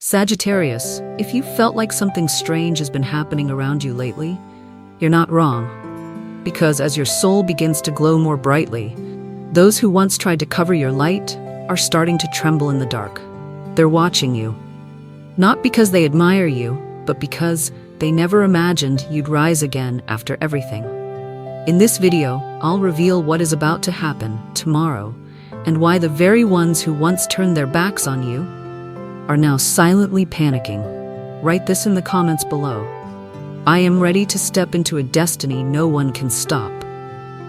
Sagittarius, if you felt like something strange has been happening around you lately, you're not wrong. Because as your soul begins to glow more brightly, those who once tried to cover your light are starting to tremble in the dark. They're watching you. Not because they admire you, but because they never imagined you'd rise again after everything. In this video, I'll reveal what is about to happen tomorrow and why the very ones who once turned their backs on you are now silently panicking. Write this in the comments below. I am ready to step into a destiny no one can stop.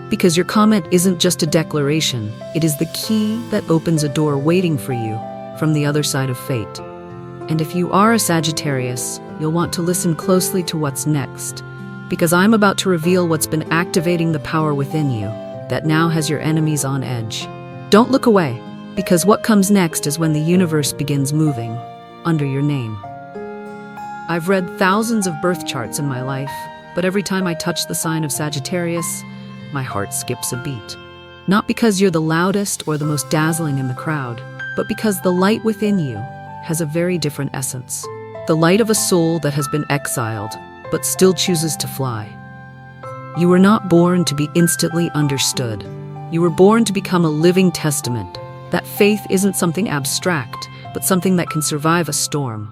Because your comment isn't just a declaration, it is the key that opens a door waiting for you from the other side of fate. And if you are a Sagittarius, you'll want to listen closely to what's next, because I'm about to reveal what's been activating the power within you that now has your enemies on edge. Don't look away, because what comes next is when the universe begins moving under your name. I've read thousands of birth charts in my life, but every time I touch the sign of Sagittarius, my heart skips a beat. Not because you're the loudest or the most dazzling in the crowd, but because the light within you has a very different essence. The light of a soul that has been exiled, but still chooses to fly. You were not born to be instantly understood. You were born to become a living testament that faith isn't something abstract, but something that can survive a storm.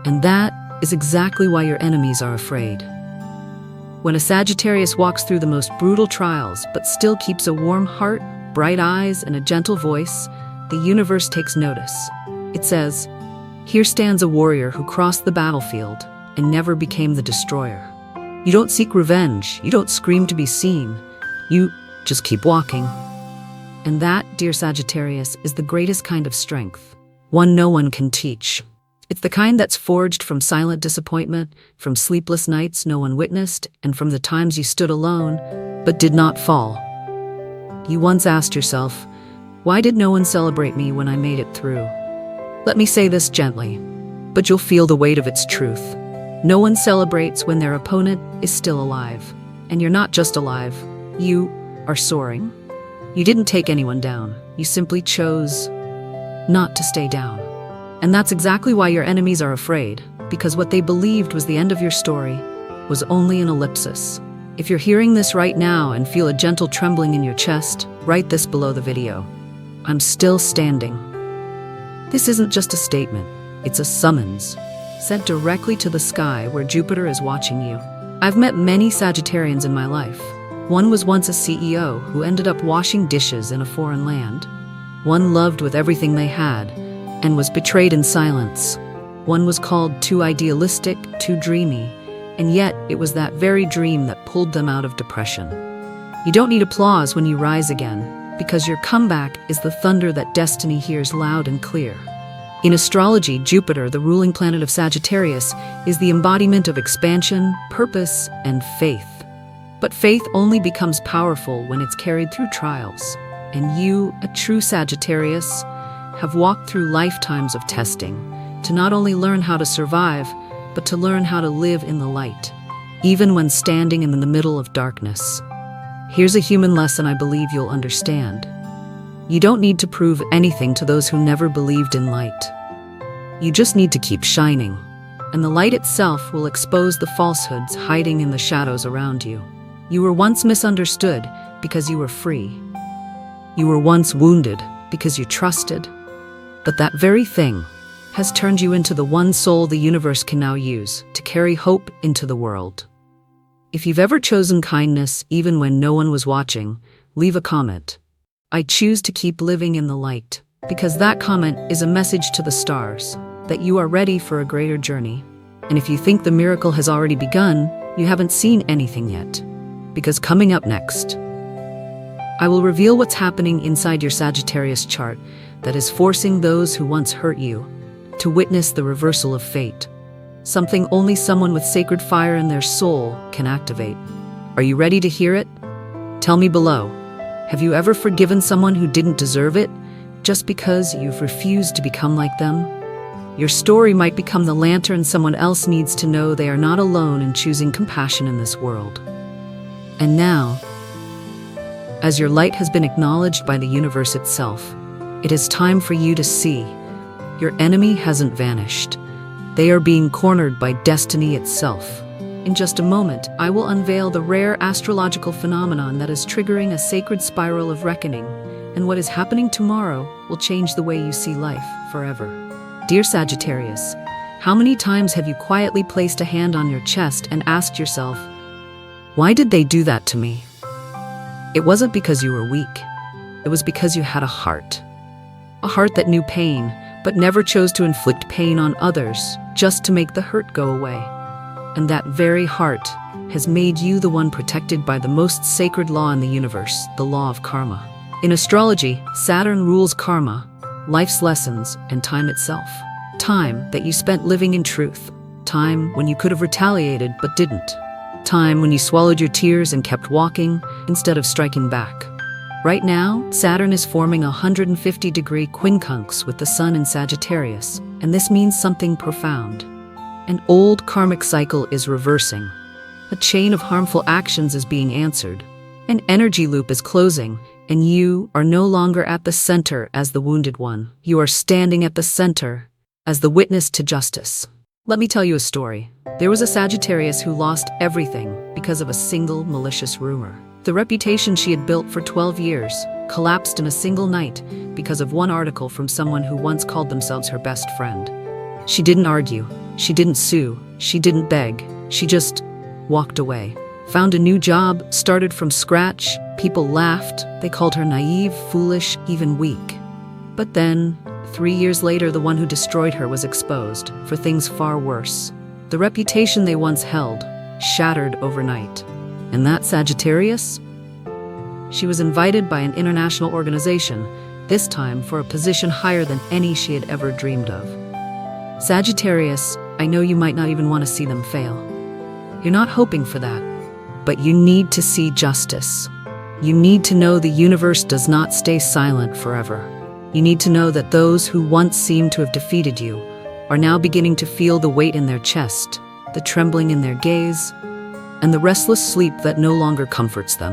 And that is exactly why your enemies are afraid. When a Sagittarius walks through the most brutal trials, but still keeps a warm heart, bright eyes, and a gentle voice, the universe takes notice. It says, "Here stands a warrior who crossed the battlefield and never became the destroyer." You don't seek revenge, you don't scream to be seen, you just keep walking. And that, dear Sagittarius, is the greatest kind of strength, one no one can teach. It's the kind that's forged from silent disappointment, from sleepless nights no one witnessed, and from the times you stood alone, but did not fall. You once asked yourself, why did no one celebrate me when I made it through? Let me say this gently, but you'll feel the weight of its truth. No one celebrates when their opponent is still alive. And you're not just alive, you are soaring. You didn't take anyone down, you simply chose not to stay down. And that's exactly why your enemies are afraid, because what they believed was the end of your story was only an ellipsis. If you're hearing this right now and feel a gentle trembling in your chest, write this below the video. I'm still standing. This isn't just a statement, it's a summons, sent directly to the sky where Jupiter is watching you. I've met many Sagittarians in my life. One was once a CEO who ended up washing dishes in a foreign land. One loved with everything they had and was betrayed in silence. One was called too idealistic, too dreamy, and yet it was that very dream that pulled them out of depression. You don't need applause when you rise again, because your comeback is the thunder that destiny hears loud and clear. In astrology, Jupiter, the ruling planet of Sagittarius, is the embodiment of expansion, purpose, and faith. But faith only becomes powerful when it's carried through trials. And you, a true Sagittarius, have walked through lifetimes of testing to not only learn how to survive, but to learn how to live in the light, even when standing in the middle of darkness. Here's a human lesson I believe you'll understand. You don't need to prove anything to those who never believed in light. You just need to keep shining, and the light itself will expose the falsehoods hiding in the shadows around you. You were once misunderstood because you were free. You were once wounded because you trusted. But that very thing has turned you into the one soul the universe can now use to carry hope into the world. If you've ever chosen kindness even when no one was watching, leave a comment. I choose to keep living in the light, because that comment is a message to the stars that you are ready for a greater journey. And if you think the miracle has already begun, you haven't seen anything yet. Because coming up next, I will reveal what's happening inside your Sagittarius chart that is forcing those who once hurt you to witness the reversal of fate. Something only someone with sacred fire in their soul can activate. Are you ready to hear it? Tell me below. Have you ever forgiven someone who didn't deserve it just because you've refused to become like them? Your story might become the lantern someone else needs to know they are not alone in choosing compassion in this world. And now, as your light has been acknowledged by the universe itself, it is time for you to see your enemy hasn't vanished. They are being cornered by destiny itself. In just a moment, I will unveil the rare astrological phenomenon that is triggering a sacred spiral of reckoning, and what is happening tomorrow will change the way you see life forever. Dear Sagittarius, how many times have you quietly placed a hand on your chest and asked yourself, why did they do that to me? It wasn't because you were weak. It was because you had a heart. A heart that knew pain, but never chose to inflict pain on others, just to make the hurt go away. And that very heart has made you the one protected by the most sacred law in the universe, the law of karma. In astrology, Saturn rules karma, life's lessons, and time itself. Time that you spent living in truth. Time when you could have retaliated but didn't. Time when you swallowed your tears and kept walking instead of striking back. Right now, Saturn is forming a 150-degree quincunx with the Sun in Sagittarius, and this means something profound. An old karmic cycle is reversing. A chain of harmful actions is being answered. An energy loop is closing, and you are no longer at the center as the wounded one. You are standing at the center as the witness to justice. Let me tell you a story. There was a Sagittarius who lost everything because of a single malicious rumor. The reputation she had built for 12 years collapsed in a single night because of one article from someone who once called themselves her best friend. She didn't argue, she didn't sue, she didn't beg, she just walked away. Found a new job, started from scratch. People laughed, they called her naive, foolish, even weak. But then, 3 years later, the one who destroyed her was exposed for things far worse. The reputation they once held shattered overnight. And that Sagittarius? She was invited by an international organization, this time for a position higher than any she had ever dreamed of. Sagittarius, I know you might not even want to see them fail. You're not hoping for that, but you need to see justice. You need to know the universe does not stay silent forever. You need to know that those who once seemed to have defeated you are now beginning to feel the weight in their chest, the trembling in their gaze, and the restless sleep that no longer comforts them.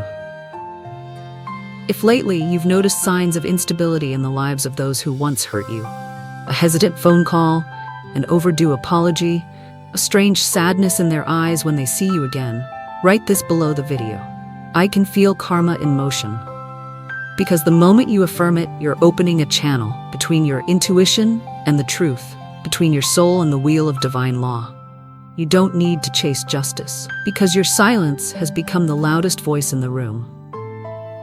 If lately you've noticed signs of instability in the lives of those who once hurt you, a hesitant phone call, an overdue apology, a strange sadness in their eyes when they see you again, write this below the video. I can feel karma in motion. Because the moment you affirm it, you're opening a channel between your intuition and the truth, between your soul and the wheel of divine law. You don't need to chase justice, because your silence has become the loudest voice in the room.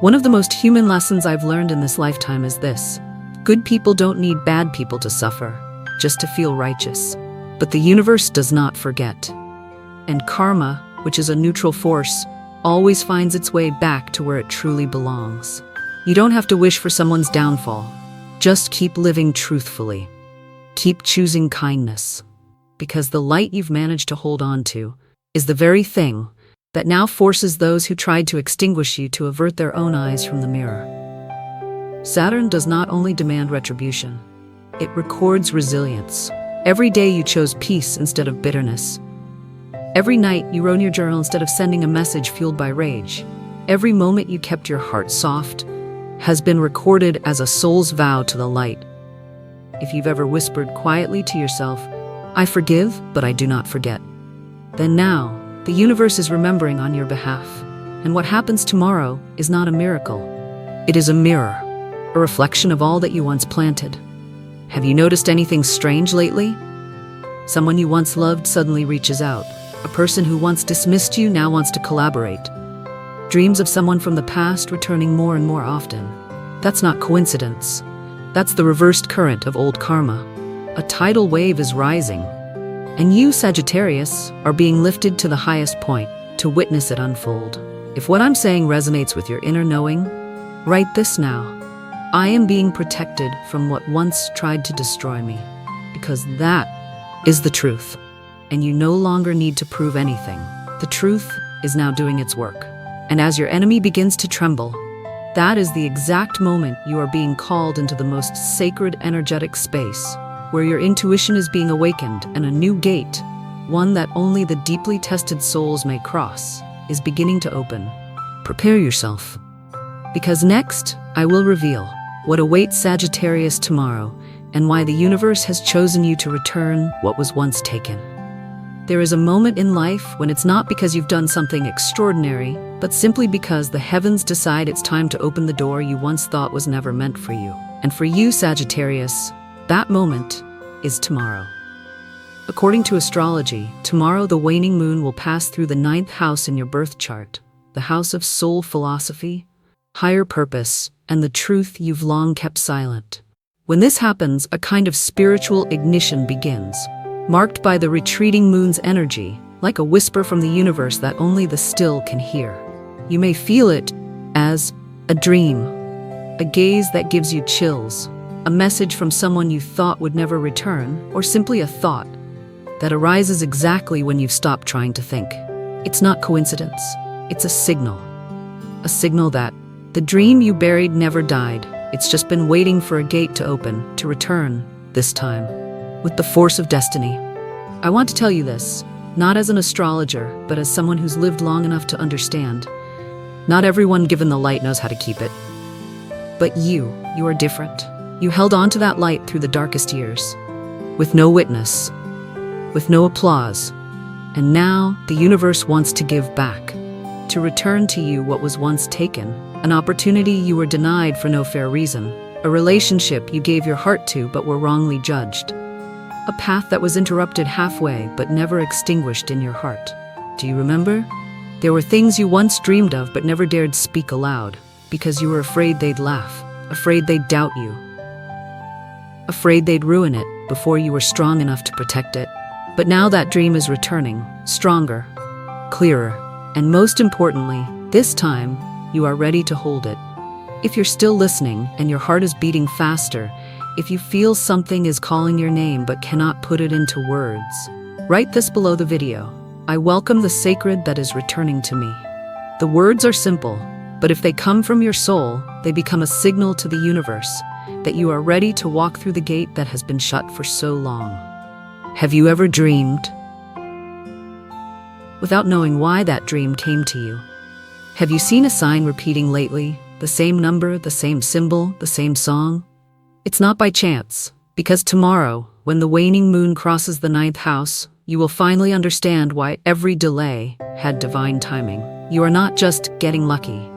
One of the most human lessons I've learned in this lifetime is this: good people don't need bad people to suffer, just to feel righteous. But the universe does not forget. And karma, which is a neutral force, always finds its way back to where it truly belongs. You don't have to wish for someone's downfall. Just keep living truthfully. Keep choosing kindness. Because the light you've managed to hold on to is the very thing that now forces those who tried to extinguish you to avert their own eyes from the mirror. Saturn does not only demand retribution, it records resilience. Every day you chose peace instead of bitterness. Every night you wrote in your journal instead of sending a message fueled by rage. Every moment you kept your heart soft has been recorded as a soul's vow to the light. If you've ever whispered quietly to yourself, I forgive, but I do not forget, then now the universe is remembering on your behalf. And what happens tomorrow is not a miracle. It is a mirror, a reflection of all that you once planted. Have you noticed anything strange lately? Someone you once loved suddenly reaches out. A person who once dismissed you now wants to collaborate. Dreams of someone from the past returning more and more often. That's not coincidence. That's the reversed current of old karma. A tidal wave is rising, and you, Sagittarius, are being lifted to the highest point to witness it unfold. If what I'm saying resonates with your inner knowing, write this now. I am being protected from what once tried to destroy me, because that is the truth, and you no longer need to prove anything. The truth is now doing its work, and as your enemy begins to tremble, that is the exact moment you are being called into the most sacred energetic space, where your intuition is being awakened and a new gate, one that only the deeply tested souls may cross, is beginning to open. Prepare yourself, because next I will reveal what awaits Sagittarius tomorrow and why the universe has chosen you to return what was once taken. There is a moment in life when it's not because you've done something extraordinary, but simply because the heavens decide it's time to open the door you once thought was never meant for you. And for you, Sagittarius, that moment is tomorrow. According to astrology, tomorrow the waning moon will pass through the 9th house in your birth chart, the house of soul philosophy, higher purpose, and the truth you've long kept silent. When this happens, a kind of spiritual ignition begins, marked by the retreating moon's energy, like a whisper from the universe that only the still can hear. You may feel it as a dream, a gaze that gives you chills, a message from someone you thought would never return, or simply a thought that arises exactly when you've stopped trying to think. It's not coincidence, it's a signal that the dream you buried never died. It's just been waiting for a gate to open, to return, this time, with the force of destiny. I want to tell you this, not as an astrologer, but as someone who's lived long enough to understand. Not everyone given the light knows how to keep it. But you are different. You held on to that light through the darkest years, with no witness, with no applause. And now the universe wants to give back, to return to you what was once taken, an opportunity you were denied for no fair reason, a relationship you gave your heart to but were wrongly judged, a path that was interrupted halfway but never extinguished in your heart. Do you remember? There were things you once dreamed of but never dared speak aloud, because you were afraid they'd laugh, afraid they'd doubt you, afraid they'd ruin it before you were strong enough to protect it. But now that dream is returning, stronger, clearer, and most importantly, this time, you are ready to hold it. If you're still listening and your heart is beating faster, if you feel something is calling your name but cannot put it into words, write this below the video. I welcome the sacred that is returning to me. The words are simple, but if they come from your soul, they become a signal to the universe that you are ready to walk through the gate that has been shut for so long. Have you ever dreamed without knowing why that dream came to you? Have you seen a sign repeating lately? The same number, the same symbol, the same song? It's not by chance, because tomorrow, when the waning moon crosses the 9th house, you will finally understand why every delay had divine timing. You are not just getting lucky.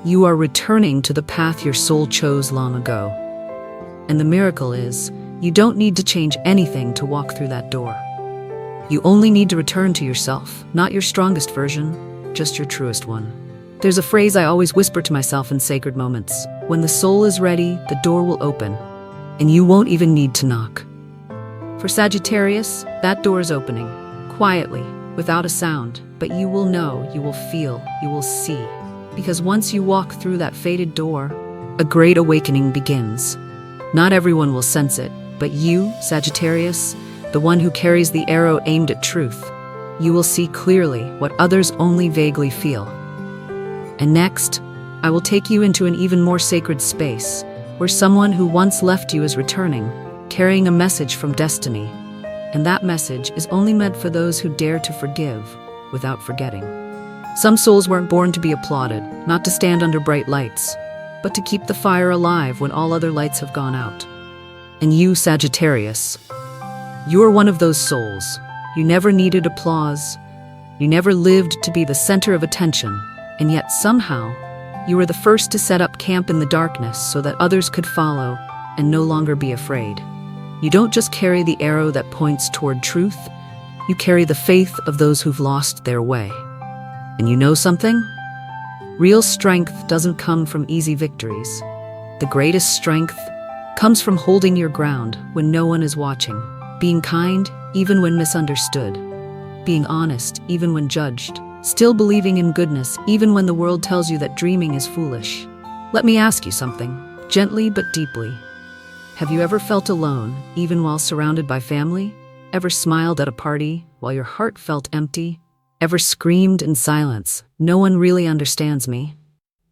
You are returning to the path your soul chose long ago. And the miracle is, you don't need to change anything to walk through that door. You only need to return to yourself, not your strongest version, just your truest one. There's a phrase I always whisper to myself in sacred moments. When the soul is ready, the door will open, and you won't even need to knock. For Sagittarius, that door is opening, quietly, without a sound, but you will know, you will feel, you will see. Because once you walk through that fated door, a great awakening begins. Not everyone will sense it, but you, Sagittarius, the one who carries the arrow aimed at truth, you will see clearly what others only vaguely feel. And next, I will take you into an even more sacred space, where someone who once left you is returning, carrying a message from destiny. And that message is only meant for those who dare to forgive without forgetting. Some souls weren't born to be applauded, not to stand under bright lights, but to keep the fire alive when all other lights have gone out. And you, Sagittarius, you are one of those souls. You never needed applause. You never lived to be the center of attention. And yet somehow, you were the first to set up camp in the darkness so that others could follow and no longer be afraid. You don't just carry the arrow that points toward truth, you carry the faith of those who've lost their way. And you know something? Real strength doesn't come from easy victories. The greatest strength comes from holding your ground when no one is watching, being kind even when misunderstood, being honest even when judged, still believing in goodness even when the world tells you that dreaming is foolish. Let me ask you something, gently but deeply. Have you ever felt alone, even while surrounded by family? Ever smiled at a party while your heart felt empty? Ever screamed in silence, "No one really understands me"?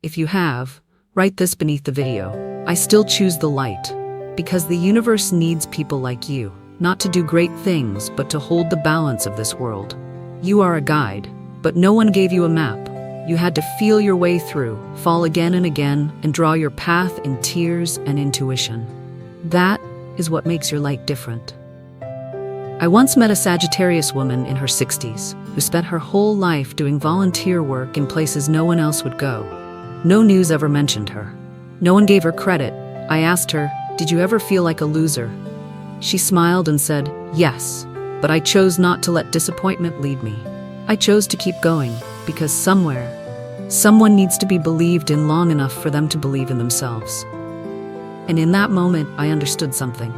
If you have, write this beneath the video. I still choose the light, because the universe needs people like you, not to do great things, but to hold the balance of this world. You are a guide, but no one gave you a map. You had to feel your way through, fall again and again, and draw your path in tears and intuition. That is what makes your light different. I once met a Sagittarius woman in her 60s who spent her whole life doing volunteer work in places no one else would go. No news ever mentioned her. No one gave her credit. I asked her, "Did you ever feel like a loser?" She smiled and said, "Yes, but I chose not to let disappointment lead me. I chose to keep going because somewhere, someone needs to be believed in long enough for them to believe in themselves." And in that moment, I understood something.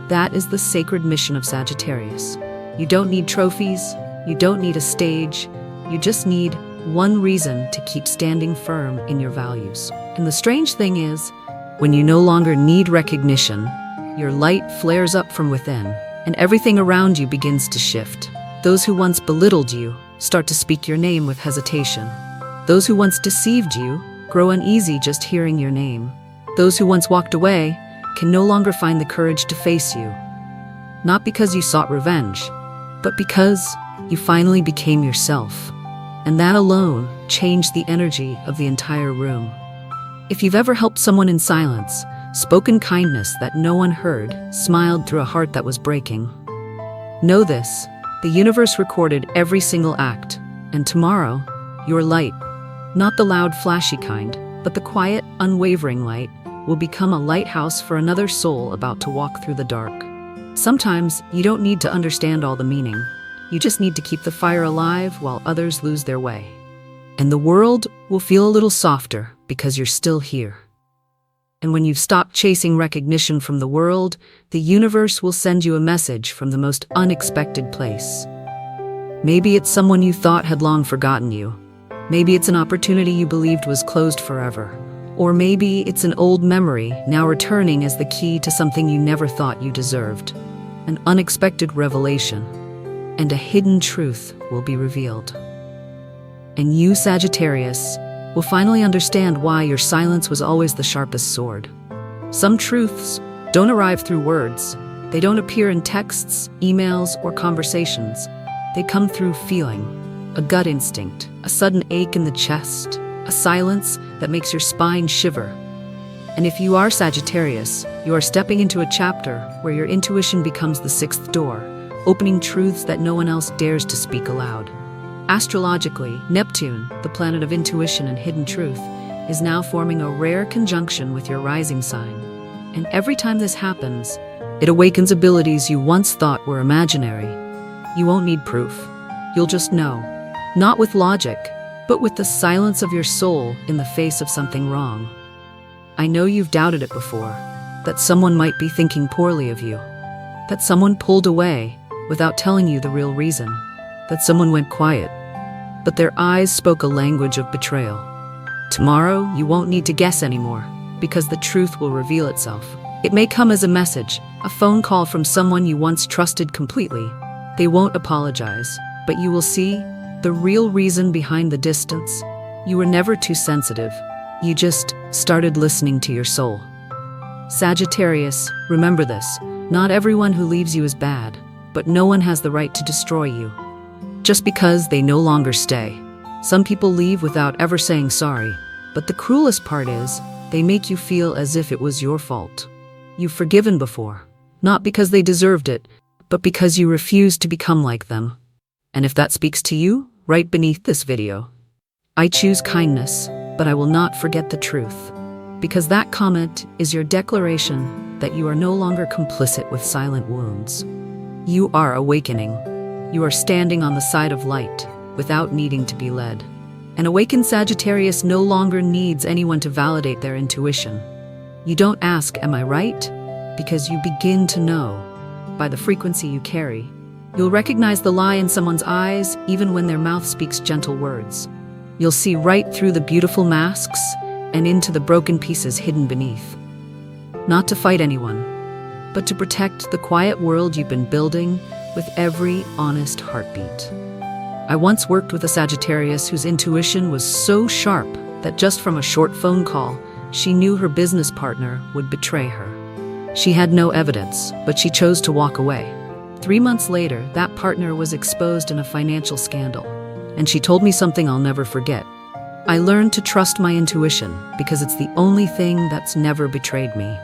That is the sacred mission of Sagittarius. You don't need trophies, you don't need a stage, you just need one reason to keep standing firm in your values. And the strange thing is, when you no longer need recognition, your light flares up from within, and everything around you begins to shift. Those who once belittled you start to speak your name with hesitation. Those who once deceived you grow uneasy just hearing your name. Those who once walked away can no longer find the courage to face you. Not because you sought revenge, but because you finally became yourself. And that alone changed the energy of the entire room. If you've ever helped someone in silence, spoken kindness that no one heard, smiled through a heart that was breaking, know this: the universe recorded every single act, and tomorrow, your light, not the loud, flashy kind, but the quiet, unwavering light, will become a lighthouse for another soul about to walk through the dark. Sometimes you don't need to understand all the meaning. You just need to keep the fire alive while others lose their way. And the world will feel a little softer because you're still here. And when you've stopped chasing recognition from the world, the universe will send you a message from the most unexpected place. Maybe it's someone you thought had long forgotten you. Maybe it's an opportunity you believed was closed forever. Or maybe it's an old memory now returning as the key to something you never thought you deserved. An unexpected revelation, and a hidden truth will be revealed. And you, Sagittarius, will finally understand why your silence was always the sharpest sword. Some truths don't arrive through words. They don't appear in texts, emails, or conversations. They come through feeling, a gut instinct, a sudden ache in the chest, a silence that makes your spine shiver. And if you are Sagittarius, you are stepping into a chapter where your intuition becomes the sixth door, opening truths that no one else dares to speak aloud. Astrologically, Neptune, the planet of intuition and hidden truth, is now forming a rare conjunction with your rising sign. And every time this happens, it awakens abilities you once thought were imaginary. You won't need proof. You'll just know. Not with logic, but with the silence of your soul in the face of something wrong. I know you've doubted it before, that someone might be thinking poorly of you, that someone pulled away without telling you the real reason, that someone went quiet, but their eyes spoke a language of betrayal. Tomorrow, you won't need to guess anymore, because the truth will reveal itself. It may come as a message, a phone call from someone you once trusted completely. They won't apologize, but you will see the real reason behind the distance. You were never too sensitive. You just started listening to your soul. Sagittarius, remember this. Not everyone who leaves you is bad, but no one has the right to destroy you just because they no longer stay. Some people leave without ever saying sorry, but the cruelest part is they make you feel as if it was your fault. You've forgiven before, not because they deserved it, but because you refused to become like them. And if that speaks to you, right beneath this video, I choose kindness, but I will not forget the truth. Because that comment is your declaration that you are no longer complicit with silent wounds. You are awakening. You are standing on the side of light without needing to be led. An awakened Sagittarius no longer needs anyone to validate their intuition. You don't ask, "Am I right?" because you begin to know by the frequency you carry. You'll recognize the lie in someone's eyes even when their mouth speaks gentle words. You'll see right through the beautiful masks and into the broken pieces hidden beneath. Not to fight anyone, but to protect the quiet world you've been building with every honest heartbeat. I once worked with a Sagittarius whose intuition was so sharp that just from a short phone call, she knew her business partner would betray her. She had no evidence, but she chose to walk away. 3 months later, that partner was exposed in a financial scandal, and she told me something I'll never forget. I learned to trust my intuition because it's the only thing that's never betrayed me.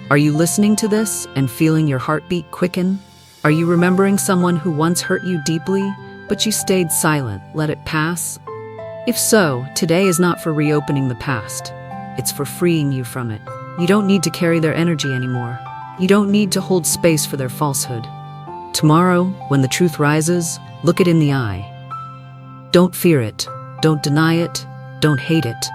Are you listening to this and feeling your heartbeat quicken? Are you remembering someone who once hurt you deeply, but you stayed silent, let it pass? If so, today is not for reopening the past. It's for freeing you from it. You don't need to carry their energy anymore. You don't need to hold space for their falsehood. Tomorrow, when the truth rises, look it in the eye. Don't fear it. Don't deny it. Don't hate it.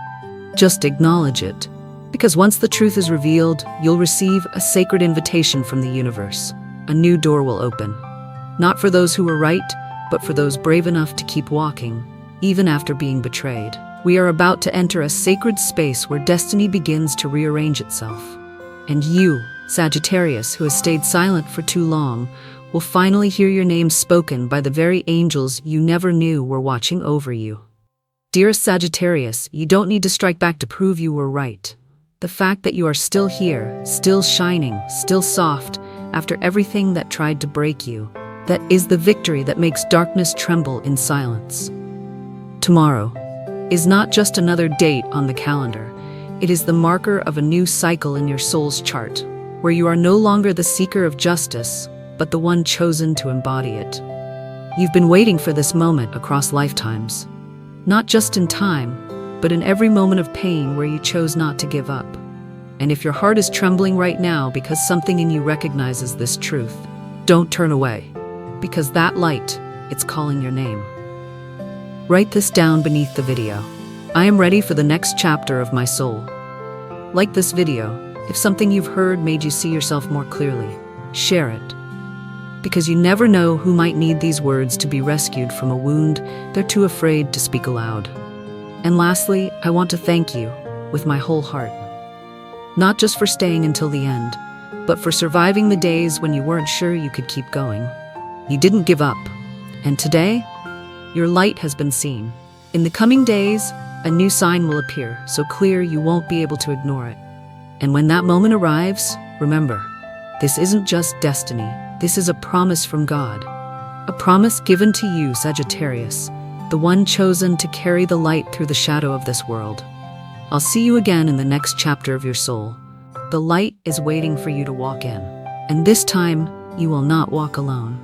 Just acknowledge it. Because once the truth is revealed, you'll receive a sacred invitation from the universe. A new door will open. Not for those who were right, but for those brave enough to keep walking, even after being betrayed. We are about to enter a sacred space where destiny begins to rearrange itself. And you, Sagittarius, who has stayed silent for too long, will finally hear your name spoken by the very angels you never knew were watching over you. Dearest Sagittarius, you don't need to strike back to prove you were right. The fact that you are still here, still shining, still soft, after everything that tried to break you, that is the victory that makes darkness tremble in silence. Tomorrow is not just another date on the calendar. It is the marker of a new cycle in your soul's chart, where you are no longer the seeker of justice, but the one chosen to embody it. You've been waiting for this moment across lifetimes, not just in time, but in every moment of pain where you chose not to give up. And if your heart is trembling right now because something in you recognizes this truth, don't turn away, because that light, it's calling your name. Write this down beneath the video. I am ready for the next chapter of my soul. Like this video, if something you've heard made you see yourself more clearly, share it. Because you never know who might need these words to be rescued from a wound they're too afraid to speak aloud. And lastly, I want to thank you with my whole heart. Not just for staying until the end, but for surviving the days when you weren't sure you could keep going. You didn't give up. And today, your light has been seen. In the coming days, a new sign will appear, so clear you won't be able to ignore it. And when that moment arrives, remember, this isn't just destiny. This is a promise from God. A promise given to you, Sagittarius, the one chosen to carry the light through the shadow of this world. I'll see you again in the next chapter of your soul. The light is waiting for you to walk in. And this time, you will not walk alone.